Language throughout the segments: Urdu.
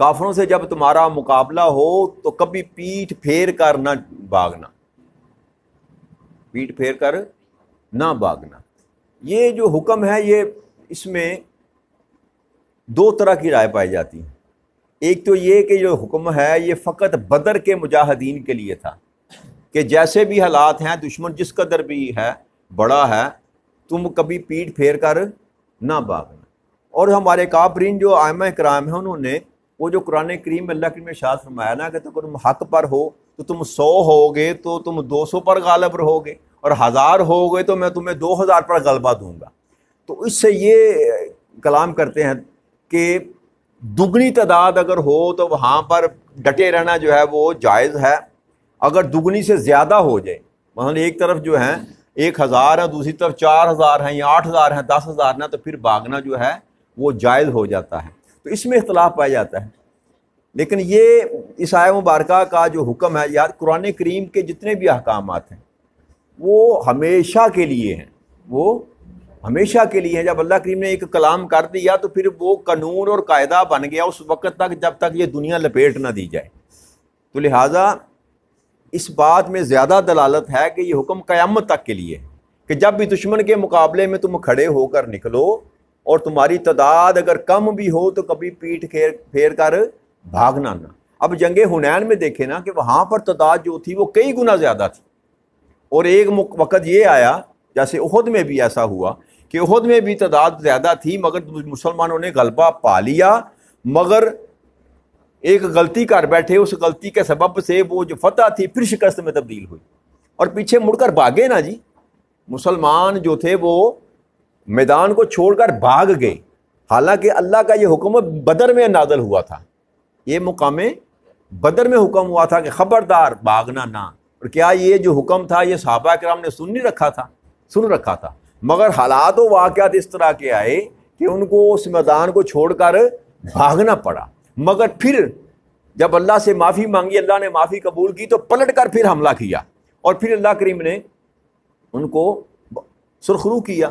کافروں سے جب تمہارا مقابلہ ہو تو کبھی پیٹھ پھیر کر نہ بھاگنا، پیٹھ پھیر کر نہ بھاگنا۔ یہ جو حکم ہے یہ اس میں دو طرح کی رائے پائی جاتی ہے۔ ایک تو یہ کہ جو حکم ہے یہ فقط بدر کے مجاہدین کے لیے تھا کہ جیسے بھی حالات ہیں، دشمن جس قدر بھی ہے بڑا ہے، تم کبھی پیٹھ پھیر کر نہ بھاگنا۔ اور ہمارے کافرین جو ائمہ کرام ہیں انہوں نے وہ جو قرآن کریم میں اللہ کریم نے ارشاد فرمایا نا کہ تم حق پر ہو تو تم 100 ہوگے تو تم 200 پر غالب رہوگے، اور 1000 ہوگے تو میں تمہیں 2000 پر غلبہ دوں گا۔ تو اس سے یہ کلام کرتے ہیں کہ دگنی تعداد اگر ہو تو وہاں پر ڈٹے رہنا جو ہے وہ جائز ہے۔ اگر دگنی سے زیادہ ہو جائے، مثلا ایک طرف جو ہے 1000 ہے، دوسری طرف 4000 ہیں یا 8000 ہیں، 10,000 ہیں، تو پھر بھاگنا جو ہے وہ جائز ہو جاتا ہے۔ تو اس میں اختلاف پایا جاتا ہے، لیکن یہ اس آیہ مبارکہ کا جو حکم ہے، یاد قرآن کریم کے جتنے بھی احکامات ہیں وہ ہمیشہ کے لیے ہیں، وہ ہمیشہ کے لیے ہیں۔ جب اللہ کریم نے ایک کلام کر دیا تو پھر وہ قانون اور قاعدہ بن گیا اس وقت تک جب تک یہ دنیا لپیٹ نہ دی جائے۔ تو لہٰذا اس بات میں زیادہ دلالت ہے کہ یہ حکم قیامت تک کے لیے ہے کہ جب بھی دشمن کے مقابلے میں تم کھڑے ہو کر نکلو اور تمہاری تعداد اگر کم بھی ہو تو کبھی پیٹھ پھیر کر بھاگنا نہ۔ اب جنگ حنین میں دیکھیں نا کہ وہاں پر تعداد جو تھی وہ کئی گنا زیادہ تھی، اور ایک وقت یہ آیا جیسے احد میں بھی ایسا ہوا کہ احد میں بھی تعداد زیادہ تھی مگر مسلمانوں نے غلبہ پا لیا، مگر ایک غلطی کر بیٹھے، اس غلطی کے سبب سے وہ جو فتح تھی پھر شکست میں تبدیل ہوئی، اور پیچھے مڑ کر بھاگے نا جی۔ مسلمان جو تھے وہ میدان کو چھوڑ کر بھاگ گئے، حالانکہ اللہ کا یہ حکم بدر میں نازل ہوا تھا، یہ مقام بدر میں حکم ہوا تھا کہ خبردار بھاگنا نہ۔ اور کیا یہ جو حکم تھا یہ صحابہ کرام نے سن رکھا تھا، مگر حالات و واقعات اس طرح کے آئے کہ ان کو اس میدان کو چھوڑ کر بھاگنا پڑا۔ مگر پھر جب اللہ سے معافی مانگی، اللہ نے معافی قبول کی تو پلٹ کر پھر حملہ کیا، اور پھر اللہ کریم نے ان کو سرخرو کیا۔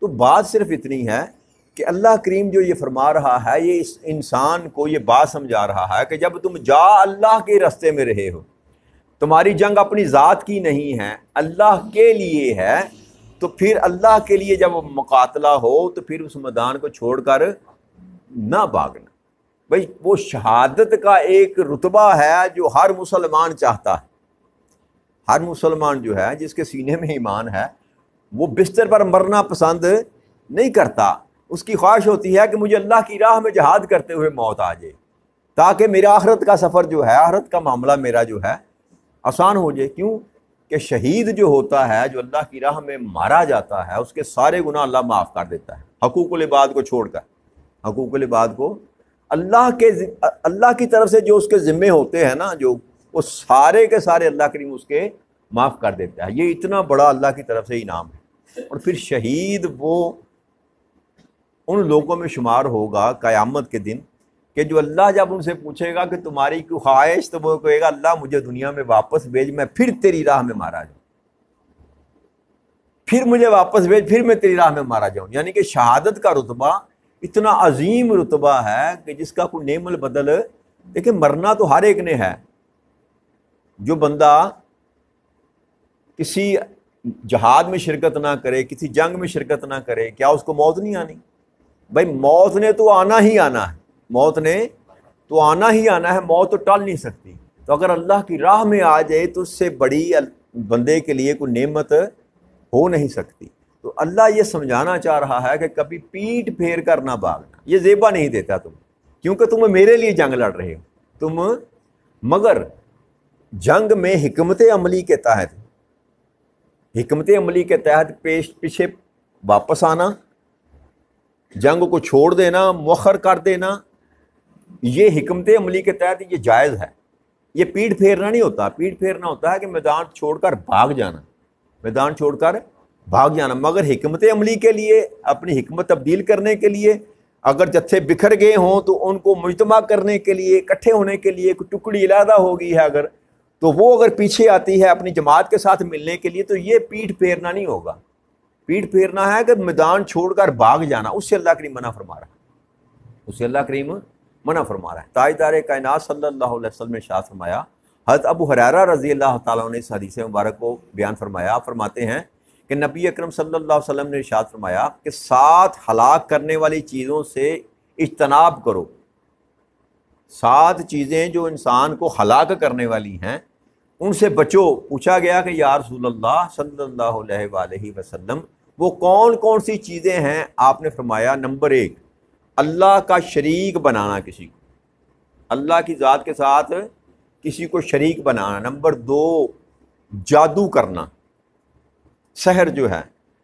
تو بات صرف اتنی ہے کہ اللہ کریم جو یہ فرما رہا ہے یہ اس انسان کو یہ بات سمجھا رہا ہے کہ جب تم اللہ کے راستے میں رہے ہو، تمہاری جنگ اپنی ذات کی نہیں ہے، اللہ کے لیے ہے، تو پھر اللہ کے لیے جب مقاتلہ ہو تو پھر اس میدان کو چھوڑ کر نہ بھاگنا۔ بھائی وہ شہادت کا ایک رتبہ ہے جو ہر مسلمان چاہتا ہے، ہر مسلمان جو ہے جس کے سینے میں ایمان ہے وہ بستر پر مرنا پسند نہیں کرتا، اس کی خواہش ہوتی ہے کہ مجھے اللہ کی راہ میں جہاد کرتے ہوئے موت آ جائے تاکہ میرا آخرت کا سفر جو ہے، آخرت کا معاملہ میرا جو ہے آسان ہو جائے۔ کیوں کہ شہید جو ہوتا ہے، جو اللہ کی راہ میں مارا جاتا ہے، اس کے سارے گناہ اللہ معاف کر دیتا ہے، حقوق العباد کو چھوڑ کر۔ حقوق العباد کو اللہ کی طرف سے جو اس کے ذمے ہوتے ہیں نا، جو وہ سارے کے سارے اللہ کریم اس کے معاف کر دیتا ہے۔ یہ اتنا بڑا اللہ کی طرف سے انعام ہے۔ اور پھر شہید وہ ان لوگوں میں شمار ہوگا قیامت کے دن کہ جو اللہ جب ان سے پوچھے گا کہ تمہاری کوئی خواہش، تو وہ کہے گا اللہ مجھے دنیا میں واپس بھیج، میں پھر تیری راہ میں مارا جاؤں، پھر مجھے واپس بھیج، پھر میں تیری راہ میں مارا جاؤں۔ یعنی کہ شہادت کا رتبہ اتنا عظیم رتبہ ہے کہ جس کا کوئی نعم البدل۔ دیکھیں مرنا تو ہر ایک نے ہے، جو بندہ کسی جہاد میں شرکت نہ کرے، کسی جنگ میں شرکت نہ کرے، کیا اس کو موت نہیں آنی؟ بھائی موت نے تو آنا ہی آنا ہے، موت نے تو آنا ہی آنا ہے، موت تو ٹل نہیں سکتی۔ تو اگر اللہ کی راہ میں آ جائے تو اس سے بڑی بندے کے لیے کوئی نعمت ہو نہیں سکتی۔ تو اللہ یہ سمجھانا چاہ رہا ہے کہ کبھی پیٹھ پھیر کر نہ بھاگنا، یہ زیبا نہیں دیتا تم، کیونکہ تم میرے لیے جنگ لڑ رہے ہو تم، مگر جنگ میں حکمت عملی کے تحت، حکمت عملی کے تحت پیچھے واپس آنا، جنگ کو چھوڑ دینا، مؤخر کر دینا، یہ حکمت عملی کے تحت یہ جائز ہے۔ یہ پیٹھ پھیرنا نہیں ہوتا، پیٹھ پھیرنا ہوتا ہے کہ میدان چھوڑ کر بھاگ جانا، میدان چھوڑ کر بھاگ جانا۔ مگر حکمت عملی کے لیے، اپنی حکمت تبدیل کرنے کے لیے، اگر جتھے بکھر گئے ہوں تو ان کو مجتمع کرنے کے لیے، اکٹھے ہونے کے لیے کوئی ٹکڑی علیحدہ ہو گئی ہے اگر، تو وہ اگر پیچھے آتی ہے اپنی جماعت کے ساتھ ملنے کے لیے، تو یہ پیٹھ پھیرنا نہیں ہوگا۔ پیٹھ پھیرنا ہے کہ میدان چھوڑ کر بھاگ جانا، اس سے اللہ کریم منع فرما رہا ہے، اس سے اللہ کریم منع فرما رہا ہے۔ تاجدار کائنات صلی اللہ علیہ وسلم نے ارشاد فرمایا، حضرت ابو ہریرہ رضی اللہ تعالیٰ عنہ نے اس حدیث مبارک کو بیان فرمایا، فرماتے ہیں کہ نبی اکرم صلی اللہ علیہ وسلم نے ارشاد فرمایا کہ 7 ہلاک کرنے والی چیزوں سے اجتناب کرو۔ 7 چیزیں جو انسان کو ہلاک کرنے والی ہیں ان سے بچو۔ پوچھا گیا کہ یا رسول اللہ صلی اللہ علیہ وآلہ وسلم وہ کون کون سی چیزیں ہیں؟ آپ نے فرمایا نمبر 1 اللہ کا شریک بنانا، کسی کو اللہ کی ذات کے ساتھ کسی کو شریک بنانا۔ نمبر 2 جادو کرنا، سحر جو ہے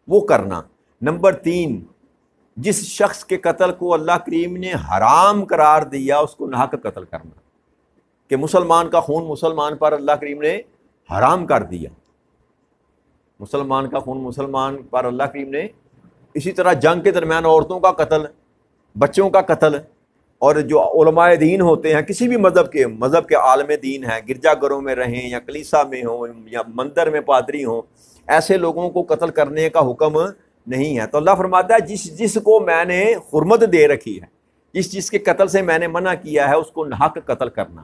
وہ کرنا۔ نمبر 3 جس شخص کے قتل کو اللہ کریم نے حرام قرار دیا اس کو ناحق قتل کرنا، کہ مسلمان کا خون مسلمان پر اللہ کریم نے حرام کر دیا، مسلمان کا خون مسلمان پر اللہ کریم نے۔ اسی طرح جنگ کے درمیان عورتوں کا قتل، بچوں کا قتل، اور جو علماء دین ہوتے ہیں کسی بھی مذہب کے عالم دین ہیں، گرجا گھروں میں رہیں یا کلیسا میں ہوں یا مندر میں پادری ہوں، ایسے لوگوں کو قتل کرنے کا حکم نہیں ہے۔ تو اللہ فرماتا ہے جس کو میں نے حرمت دے رکھی ہے، جس کے قتل سے میں نے منع کیا ہے، اس کو ناحق قتل کرنا،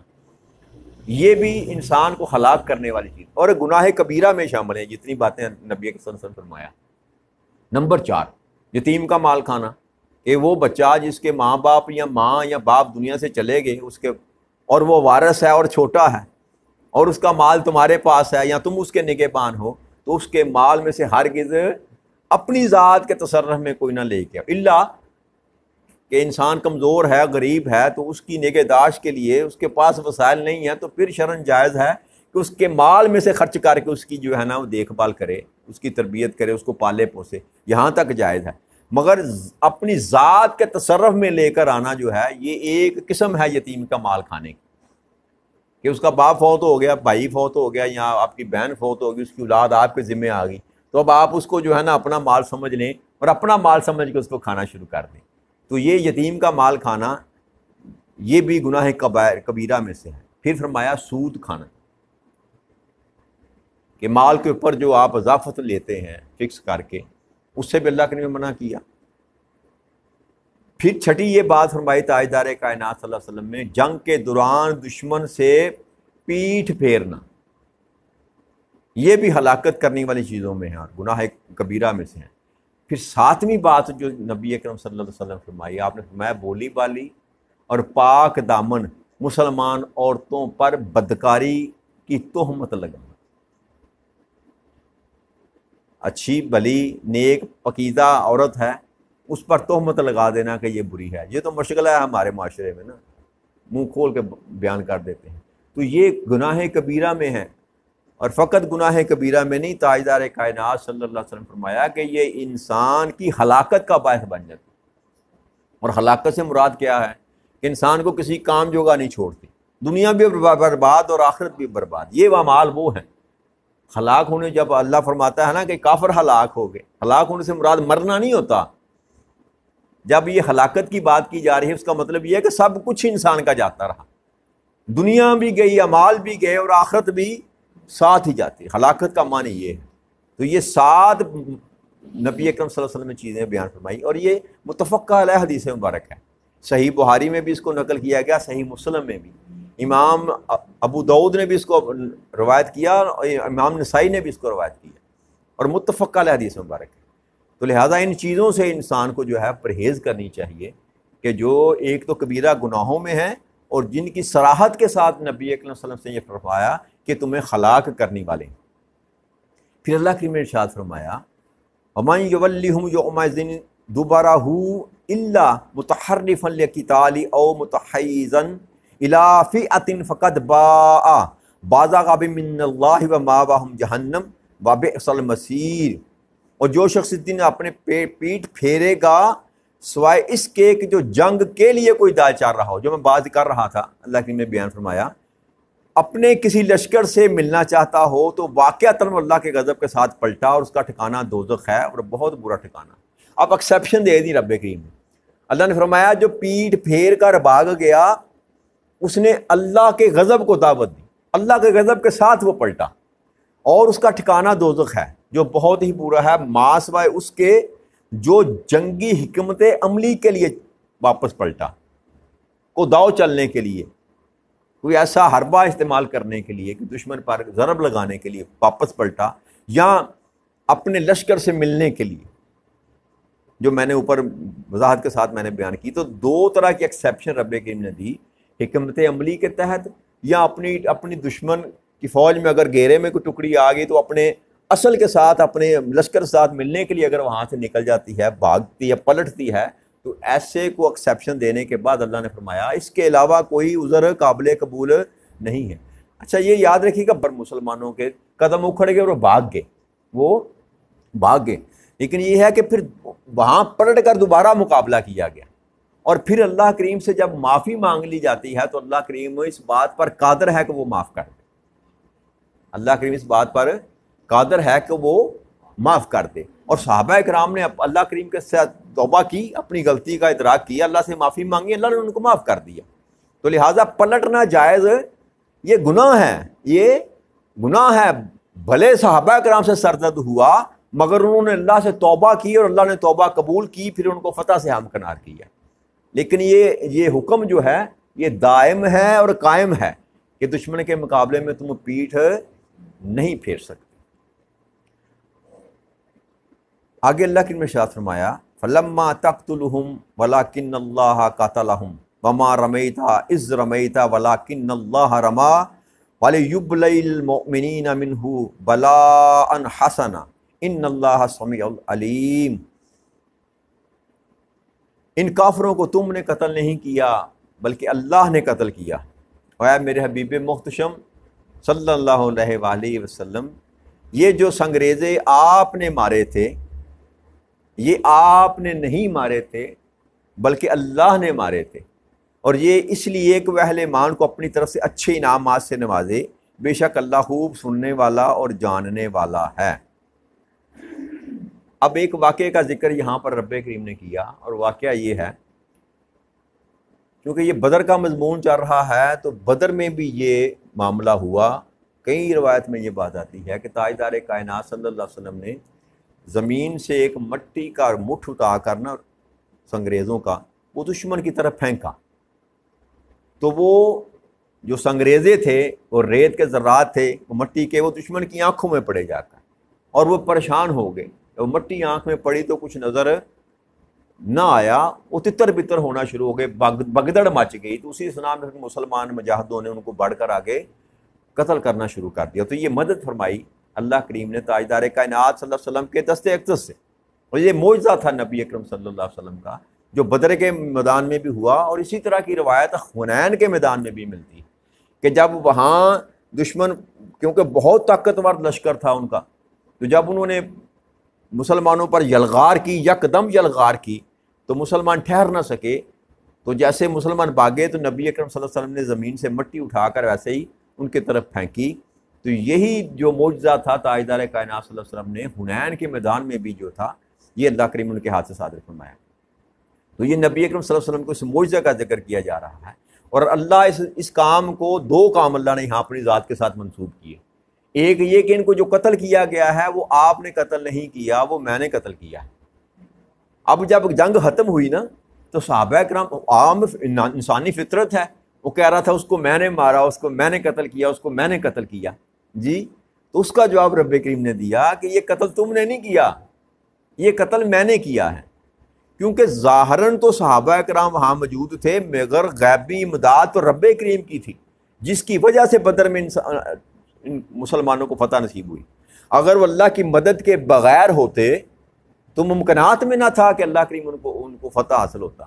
یہ بھی انسان کو ہلاک کرنے والی چیز اور گناہ کبیرہ میں شامل ہیں، جتنی باتیں نبی صلی اللہ علیہ وسلم نے فرمایا۔ نمبر 4 یتیم کا مال کھانا، کہ وہ بچہ جس کے ماں باپ یا ماں یا باپ دنیا سے چلے گئے اس کے، اور وہ وارث ہے اور چھوٹا ہے، اور اس کا مال تمہارے پاس ہے یا تم اس کے نگہبان ہو، تو اس کے مال میں سے ہرگز اپنی ذات کے تصرف میں کوئی نہ لے کے، الا کہ انسان کمزور ہے، غریب ہے، تو اس کی نگہداشت کے لیے اس کے پاس وسائل نہیں ہے، تو پھر شرعاً جائز ہے کہ اس کے مال میں سے خرچ کر کے اس کی جو ہے نا وہ دیکھ بھال کرے، اس کی تربیت کرے، اس کو پالے پوسے، یہاں تک جائز ہے۔ مگر اپنی ذات کے تصرف میں لے کر آنا جو ہے یہ ایک قسم ہے یتیم کا مال کھانے کی، کہ اس کا باپ فوت ہو گیا، بھائی فوت ہو گیا، یا آپ کی بہن فوت ہو گئی، اس کی اولاد آپ کے ذمہ آ گئی، تو اب آپ اس کو جو ہے نا اپنا مال سمجھ لیں اور اپنا مال سمجھ کے اس کو کھانا شروع کر دیں، تو یہ یتیم کا مال کھانا یہ بھی گناہ کبیرہ میں سے ہے۔ پھر فرمایا سود کھانا، کہ مال کے اوپر جو آپ اضافت لیتے ہیں فکس کر کے، اس سے بھی اللہ کے نے منع کیا۔ پھر چھٹی یہ بات فرمائی تاجدار کائنات صلی اللہ علیہ وسلم نے، جنگ کے دوران دشمن سے پیٹھ پھیرنا، یہ بھی ہلاکت کرنے والی چیزوں میں ہے اور گناہ کبیرہ میں سے ہیں۔ پھر 7ویں بات جو نبی اکرم صلی اللہ علیہ وسلم فرمائی، آپ نے فرمایا بولی بالی اور پاک دامن مسلمان عورتوں پر بدکاری کی تہمت لگانا، اچھی بھلی نیک پاکیزہ عورت ہے اس پر تہمت لگا دینا کہ یہ بری ہے، یہ تو مشغلہ ہے ہمارے معاشرے میں نا، منہ کھول کے بیان کر دیتے ہیں، تو یہ گناہ کبیرہ میں ہے۔ اور فقط گناہ کبیرہ میں نہیں، تاجدار کائنات صلی اللہ علیہ وسلم فرمایا کہ یہ انسان کی ہلاکت کا باعث بن جاتا ہے۔ اور ہلاکت سے مراد کیا ہے؟ کہ انسان کو کسی کام جوگا نہیں چھوڑتی، دنیا بھی برباد اور آخرت بھی برباد، یہ اعمال وہ ہیں۔ ہلاک ہونے جب اللہ فرماتا ہے نا کہ کافر ہلاک ہو گئے، ہلاک ہونے سے مراد مرنا نہیں ہوتا، جب یہ ہلاکت کی بات کی جا رہی ہے اس کا مطلب یہ ہے کہ سب کچھ انسان کا جاتا رہا، دنیا بھی گئی، اعمال بھی گئے اور آخرت بھی ساتھ ہی جاتی، ہلاکت کا معنی یہ ہے۔ تو یہ 7 نبی اکرم صلی اللہ علیہ وسلم نے چیزیں بیان فرمائی، اور یہ متفقہ علیہ حدیث مبارک ہے، صحیح بخاری میں بھی اس کو نقل کیا گیا، صحیح مسلم میں بھی، امام ابو داؤد نے بھی اس کو روایت کیا اور امام نسائی نے بھی اس کو روایت کیا، اور متفقہ علیہ حدیث مبارک ہے۔ تو لہٰذا ان چیزوں سے انسان کو جو ہے پرہیز کرنی چاہیے، کہ جو ایک تو کبیرہ گناہوں میں ہیں اور جن کی صراحت کے ساتھ نبی اکرم صلی اللہ علیہ وسلم نے یہ فرمایا کہ تمہیں ہلاک کرنے والے۔ پھر اللہ کریم نے ارشاد فرمایا وَمَن يُوَلِّهُمْ يَوْمَئِذٍ دُبُرَهُ إِلَّا مُتَحَرِّفًا لِلْقِتَالِ أَوْ مُتَحَيِّزًا إِلَىٰ فِئَةٍ فَقَدْ بَاءَ بِغَضَبٍ مِّنَ اللَّهِ وَمَأْوَاهُ جَهَنَّمُ وَبِئْسَ الْمَصِيرُ۔ اور جو شخص اس دن اپنے پیٹ پھیرے گا سوائے اس کے کہ جو جنگ کے لیے کوئی دال چار رہا ہو، جو میں بات کر رہا تھا، اللہ کریم نے بیان فرمایا اپنے کسی لشکر سے ملنا چاہتا ہو تو واقعتاً اللہ کے غضب کے ساتھ پلٹا، اور اس کا ٹھکانہ دوزخ ہے اور بہت برا ٹھکانہ۔ اب ایکسیپشن دے دی رب کریم نے، اللہ نے فرمایا جو پیٹ پھیر کر بھاگ گیا اس نے اللہ کے غضب کو دعوت دی، اللہ کے غضب کے ساتھ وہ پلٹا، اور اس کا ٹھکانہ دوزخ ہے جو بہت ہی برا ہے، ما سوائے اس کے جو جنگی حکمت عملی کے لیے واپس پلٹا۔ کو داؤ چلنے کے لیے، کوئی ایسا حربہ استعمال کرنے کے لیے کہ دشمن پر ضرب لگانے کے لیے واپس پلٹا، یا اپنے لشکر سے ملنے کے لیے، جو میں نے اوپر وضاحت کے ساتھ میں نے بیان کی. تو دو طرح کی ایکسیپشن رب کریم نے دی، حکمت عملی کے تحت، یا اپنی دشمن کی فوج میں اگر گھیرے میں کوئی ٹکڑی آ گئی تو اپنے اصل کے ساتھ، اپنے لشکر کے ساتھ ملنے کے لیے اگر وہاں سے نکل جاتی ہے، بھاگتی ہے، پلٹتی ہے، تو ایسے کو ایکسیپشن دینے کے بعد اللہ نے فرمایا اس کے علاوہ کوئی عذر قابل قبول نہیں ہے. اچھا یہ یاد رکھیے گا، مسلمانوں کے قدم اکھڑ گئے اور وہ بھاگ گئے، لیکن یہ ہے کہ پھر وہاں پلٹ کر دوبارہ مقابلہ کیا گیا، اور پھر اللہ کریم سے جب معافی مانگ لی جاتی ہے تو اللہ کریم اس بات پر قادر ہے کہ وہ معاف کر دے. اللہ کریم اس بات پر قادر ہے کہ وہ معاف کر دے. اور صحابہ کرام نے اللہ کریم کے ساتھ توبہ کی، اپنی غلطی کا ادراک کیا، اللہ سے معافی مانگی، اللہ نے ان کو معاف کر دیا. تو لہٰذا پلٹنا جائز، یہ گناہ ہے. بھلے صحابہ کرام سے سرزد ہوا مگر انہوں نے اللہ سے توبہ کی اور اللہ نے توبہ قبول کی، پھر ان کو فتح سے ہمکنار کیا. لیکن یہ حکم جو ہے یہ دائم ہے اور قائم ہے کہ دشمن کے مقابلے میں تم پیٹھ نہیں پھیر سکتے. آگے اللہ کی ارشاد فرمایا فَلَمَّا تَقْتُلُهُمْ وَلَكِنَّ اللَّهَ قَتَلَهُمْ وَمَا رَمَيْتَ إِذْ رَمَيْتَ وَلَكِنَّ اللَّهَ رَمَى وَلِيُبْلِيَ الْمُؤْمِنِينَ مِنْهُ بَلَاءً حَسَنًا إِنَّ اللَّهَ سَمِيعٌ عَلِيمٌ. ان کافروں کو تم نے قتل نہیں کیا بلکہ اللہ نے قتل کیا. اور اے میرے حبیب محتشم صلی اللہ علیہ وآلہ وسلم، یہ جو سنگریزے آپ نے مارے تھے یہ آپ نے نہیں مارے تھے بلکہ اللہ نے مارے تھے، اور یہ اس لیے کہ وہ اہل ایمان کو اپنی طرف سے اچھے انعامات سے نوازے. بے شک اللہ خوب سننے والا اور جاننے والا ہے. اب ایک واقعے کا ذکر یہاں پر رب کریم نے کیا، اور واقعہ یہ ہے کیونکہ یہ بدر کا مضمون چل رہا ہے تو بدر میں بھی یہ معاملہ ہوا. کئی روایت میں یہ بات آتی ہے کہ تاجدار کائنات صلی اللہ علیہ وسلم نے زمین سے ایک مٹی کا مٹھ اٹھا کر نا سنگریزوں کا وہ دشمن کی طرف پھینکا، تو وہ جو سنگریزے تھے وہ ریت کے ذرات تھے، وہ مٹی کے، وہ دشمن کی آنکھوں میں پڑے جا کر، اور وہ پریشان ہو گئے. وہ مٹی آنکھ میں پڑی تو کچھ نظر نہ آیا، وہ تتر بتر ہونا شروع ہو گئے، بگدڑ مچ گئی. تو اسی اسلام میں مسلمان مجاہدوں نے ان کو بڑھ کر آگے قتل کرنا شروع کر دیا. تو یہ مدد فرمائی اللہ کریم نے تاجدار کائنات صلی اللہ علیہ وسلم کے دستے اقدس سے، اور یہ معجزہ تھا نبی اکرم صلی اللہ علیہ وسلم کا جو بدر کے میدان میں بھی ہوا. اور اسی طرح کی روایت حنین کے میدان میں بھی ملتی ہے کہ جب وہاں دشمن، کیونکہ بہت طاقتور لشکر تھا ان کا، تو جب انہوں نے مسلمانوں پر یلغار کی، یکدم یلغار کی، تو مسلمان ٹھہر نہ سکے. تو جیسے مسلمان بھاگے تو نبی اکرم صلی اللہ علیہ وسلم نے زمین سے مٹی اٹھا کر ویسے ہی ان کی طرف پھینکی. تو یہی جو معجزہ تھا تاجدار کائنات صلی اللہ علیہ وسلم نے حنین کے میدان میں بھی جو تھا یہ اللہ کریم ان کے ہاتھ سے صادر فرمایا. تو یہ نبی اکرم صلی اللہ علیہ وسلم کو اس معجزہ کا ذکر کیا جا رہا ہے. اور اللہ اس کام کو، دو کام اللہ نے یہاں اپنی ذات کے ساتھ منسوب کیے. ایک یہ کہ ان کو جو قتل کیا گیا ہے وہ آپ نے قتل نہیں کیا، وہ میں نے قتل کیا ہے. اب جب جنگ ختم ہوئی نا تو صحابہ کرام، عام انسانی فطرت ہے، وہ کہہ رہا تھا اس کو میں نے مارا، اس کو میں نے قتل کیا، اس کو میں نے قتل کیا. جی تو اس کا جواب رب کریم نے دیا کہ یہ قتل تم نے نہیں کیا، یہ قتل میں نے کیا ہے. کیونکہ ظاہراً تو صحابہ کرام وہاں موجود تھے مگر غیبی امداد تو رب کریم کی تھی، جس کی وجہ سے بدر میں ان مسلمانوں کو فتح نصیب ہوئی. اگر وہ اللہ کی مدد کے بغیر ہوتے تو ممکنات میں نہ تھا کہ اللہ کریم ان کو فتح حاصل ہوتا.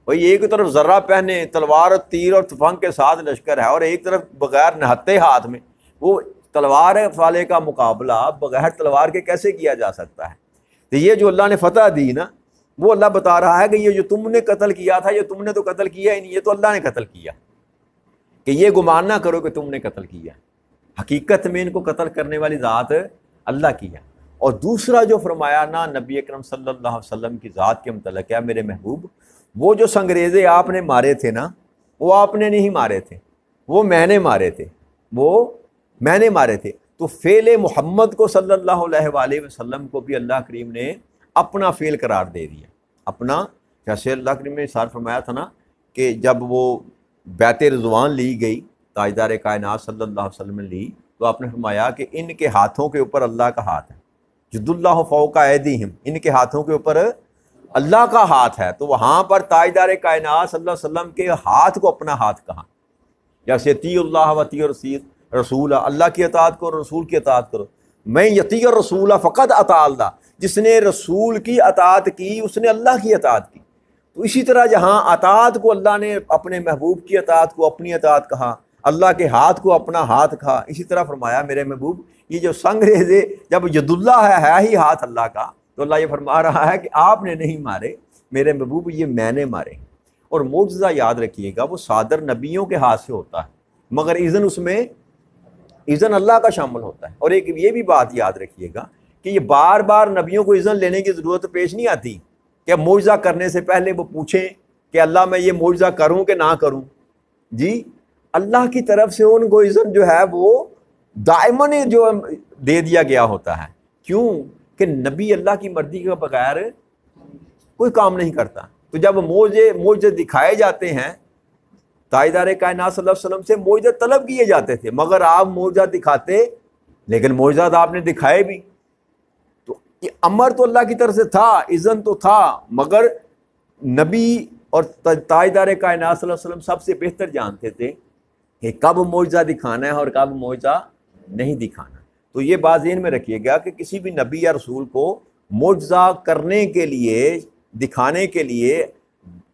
بھائی ایک طرف ذرہ پہنے، تلوار اور تیر اور تفنگ کے ساتھ لشکر ہے، اور ایک طرف بغیر نہتے ہاتھ میں، وہ تلوار والے کا مقابلہ بغیر تلوار کے کیسے کیا جا سکتا ہے. تو یہ جو اللہ نے فتح دی نا، وہ اللہ بتا رہا ہے کہ یہ جو تم نے قتل کیا تھا، یہ تم نے تو قتل کیا ہی نہیں، یہ تو اللہ نے قتل کیا. کہ یہ گمان نہ کرو کہ تم نے قتل کیا، حقیقت میں ان کو قتل کرنے والی ذات اللہ کی ہے. اور دوسرا جو فرمایا نا نبی اکرم صلی اللہ علیہ وسلم کی ذات کے متعلق ہے میرے محبوب، وہ جو سنگریزے آپ نے مارے تھے نا، وہ آپ نے نہیں مارے تھے، وہ میں نے مارے تھے، وہ میں نے مارے تھے. تو فعل محمد کو صلی اللہ علیہ وآلہ وسلم کو بھی اللہ کریم نے اپنا فعل قرار دے دیا. اپنا، جیسے اللہ کریم نے ارشاد فرمایا تھا نا کہ جب وہ بیعت رضوان لی گئی، تاجدار کائنات صلی اللہ علیہ وسلم نے لی، تو آپ نے فرمایا کہ ان کے ہاتھوں کے اوپر اللہ کا ہاتھ ہے، جد اللہ فوق ایدیہم، ان کے ہاتھوں کے اوپر اللہ کا ہاتھ ہے۔ تو وہاں پر تاجدار کائنات صلی اللہ علیہ وسلم کے ہاتھ کو اپنا ہاتھ کہا، جیسے اطیع اللہ و اطیع رسول، اللہ کی اطاعت کرو، رسول کی اطاعت کرو۔ میں یطیع الرسول فقط اطاع اللہ، جس نے رسول کی اطاعت کی اس نے اللہ کی اطاعت کی۔ تو اسی طرح جہاں اطاعت کو اللہ نے اپنے محبوب کی اطاعت کو اپنی اطاعت کہا، اللہ کے ہاتھ کو اپنا ہاتھ کہا، اسی طرح فرمایا میرے محبوب یہ جو سنگ ریزے، جب ید اللہ ہے ہی ہاتھ اللہ کا، تو اللہ یہ فرما رہا ہے کہ آپ نے نہیں مارے میرے محبوب، یہ میں نے مارے۔ اور معجزہ یاد رکھیے گا وہ صادر نبیوں کے ہاتھ سے ہوتا ہے، مگر اذن اس میں اذن اللہ کا شامل ہوتا ہے۔ اور ایک یہ بھی بات یاد رکھیے گا کہ یہ بار بار نبیوں کو اذن لینے کی ضرورت پیش نہیں آتی کہ معجزہ کرنے سے پہلے وہ پوچھیں کہ اللہ میں یہ معجزہ کروں کہ نہ کروں۔ جی اللہ کی طرف سے ان کو اذن جو ہے وہ دائماً جو دے دیا گیا ہوتا ہے۔ کیوں کہ نبی اللہ کی مرضی کے بغیر کوئی کام نہیں کرتا۔ تو جب معجزے دکھائے جاتے ہیں، تاجدار کائنات صلی اللہ علیہ وسلم سے معجزے طلب کیے جاتے تھے، مگر آپ معجزہ دکھاتے، لیکن معجزات آپ نے دکھائے بھی۔ تو یہ امر تو اللہ کی طرف سے تھا، اذن تو تھا، مگر نبی اور تاجدار کائنات صلی اللہ علیہ وسلم سب سے بہتر جانتے تھے کہ کب معجزہ دکھانا ہے اور کب معجزہ نہیں دکھانا۔ تو یہ بات ذہن میں رکھیے گا کہ کسی بھی نبی یا رسول کو معجزہ کرنے کے لیے، دکھانے کے لیے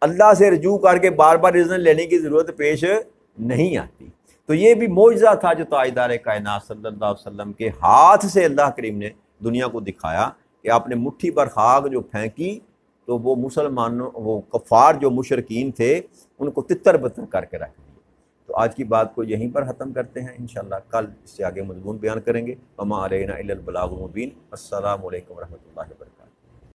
اللہ سے رجوع کر کے بار بار اذن لینے کی ضرورت پیش نہیں آتی۔ تو یہ بھی معجزہ تھا جو تاجدار کائنات صلی اللہ علیہ وسلم کے ہاتھ سے اللہ کریم نے دنیا کو دکھایا کہ آپ نے مٹھی پر خاک جو پھینکی تو وہ مسلمانوں، وہ کفار جو مشرکین تھے، ان کو تتر بتر کر کے رکھ دیا۔ تو آج کی بات کو یہیں پر ختم کرتے ہیں، انشاءاللہ کل اس سے آگے مضمون بیان کریں گے۔ وما علینا الا البلاغ المبین۔ السلام علیکم ورحمۃ اللہ وبرکاتہ۔